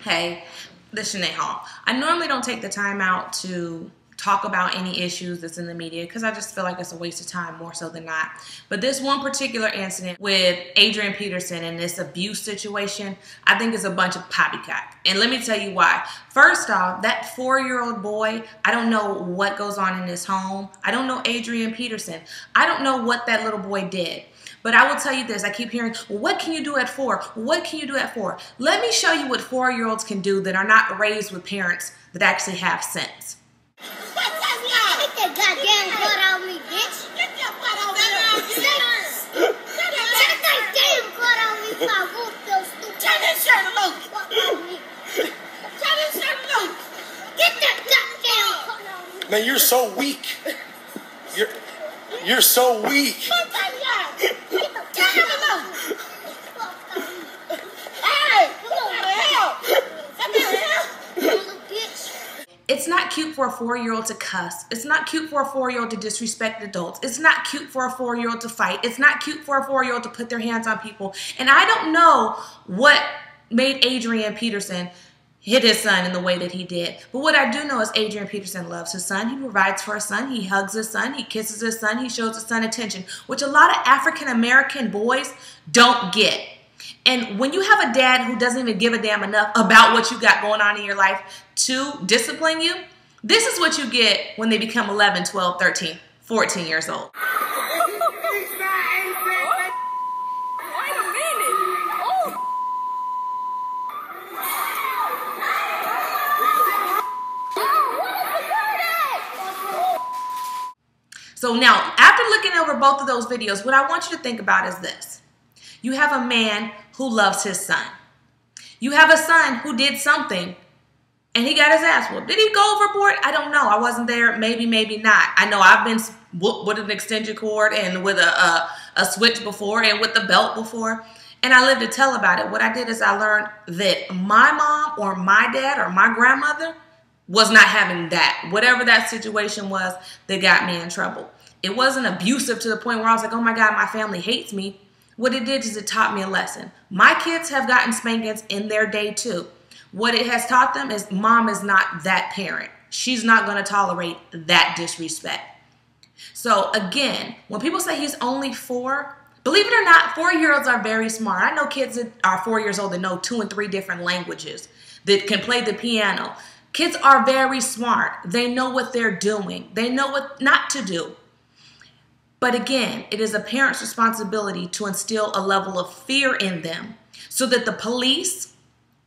Hey, this is Shanae Hall. I normally don't take the time out to talk about any issues that's in the media because I just feel like it's a waste of time more so than not. But this one particular incident with Adrian Peterson and this abuse situation, I think is a bunch of poppycock. And let me tell you why. First off, that 4-year-old boy, I don't know what goes on in his home. I don't know Adrian Peterson. I don't know what that little boy did. But I will tell you this, I keep hearing, well, what can you do at 4? What can you do at 4? Let me show you what 4-year-olds can do that are not raised with parents that actually have sense. Get that goddamn butt out of me, bitch. Get that butt out of me. Get that damn butt out of me before I whoop those stupid. Turn that shirt loose. Turn that shirt loose. Get that goddamn butt out of me. Man, you're so weak. You're so weak. It's not cute for a 4-year-old to cuss. It's not cute for a 4-year-old to disrespect adults. It's not cute for a 4-year-old to fight. It's not cute for a 4-year-old to put their hands on people. And I don't know what made Adrian Peterson hit his son in the way that he did. But what I do know is Adrian Peterson loves his son. He provides for his son. He hugs his son. He kisses his son. He shows his son attention, which a lot of African-American boys don't get. And when you have a dad who doesn't even give a damn enough about what you got going on in your life to discipline you, this is what you get when they become 11, 12, 13, 14 years old. So now, after looking over both of those videos, what I want you to think about is this. You have a man who loves his son. You have a son who did something and he got his ass whooped. Did he go overboard? I don't know. I wasn't there. Maybe, maybe not. I know I've been whooped with an extension cord and with a switch before and with the belt before. And I lived to tell about it. What I did is I learned that my mom or my dad or my grandmother was not having that. Whatever that situation was that got me in trouble. It wasn't abusive to the point where I was like, oh my God, my family hates me. What it did is it taught me a lesson. My kids have gotten spankings in their day too. What it has taught them is mom is not that parent. She's not going to tolerate that disrespect. So again, when people say he's only 4, believe it or not, 4-year-olds are very smart. I know kids that are 4 years old that know 2 and 3 different languages, that can play the piano. Kids are very smart. They know what they're doing. They know what not to do. But again, it is a parent's responsibility to instill a level of fear in them so that the police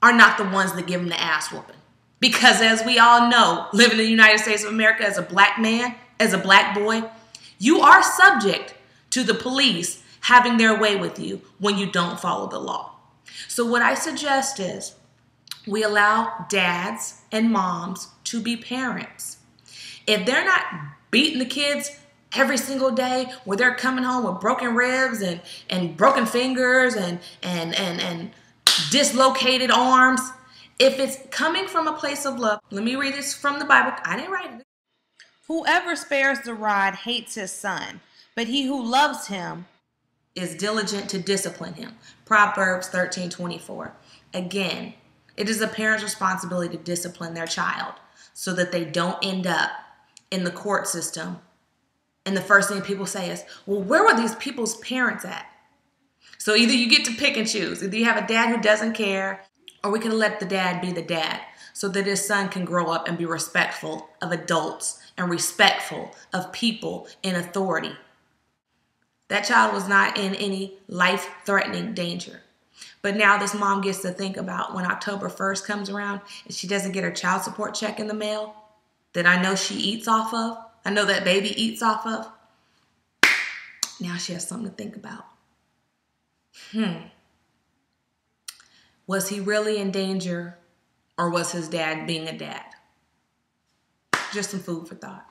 are not the ones that give them the ass whooping. Because as we all know, living in the United States of America as a black man, as a black boy, you are subject to the police having their way with you when you don't follow the law. So what I suggest is we allow dads and moms to be parents. If they're not beating the kids every single day, where they're coming home with broken ribs and broken fingers and dislocated arms, if it's coming from a place of love, let me read this from the Bible. I didn't write it. Whoever spares the rod hates his son, but he who loves him is diligent to discipline him. Proverbs 13:24. Again, it is a parent's responsibility to discipline their child so that they don't end up in the court system. And the first thing people say is, well, where were these people's parents at? So either you get to pick and choose. Either you have a dad who doesn't care, or we can let the dad be the dad so that his son can grow up and be respectful of adults and respectful of people in authority. That child was not in any life-threatening danger. But now this mom gets to think about when October 1st comes around and she doesn't get her child support check in the mail that I know she eats off of. I know that baby eats off of. Now she has something to think about. Was he really in danger, or was his dad being a dad? Just some food for thought.